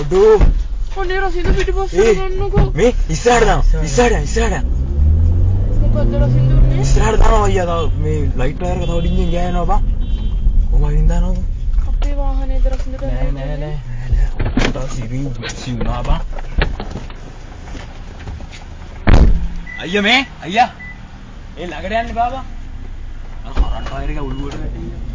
අඩෝ අනේ රසින්ද පිටිපස්සේ ගන්නකෝ මේ ඉස්සරහට දාන්න ඉස්සරහට මොකද්ද රසින්ද උන්නේ ඉස්සරහට දානවා අයියා තව මේ ලයිට් වයර් එක තව ඩිංගෙන් ගෑනවා බං කොහොමද හින් දානවද අපේ වාහනේද රසින්ද නෑ තව සිවුනා බං අයියා ඒ ළඟට යන්න බාබා අර කරන්ට් වයර් එක උළුවට වැටෙන්නේ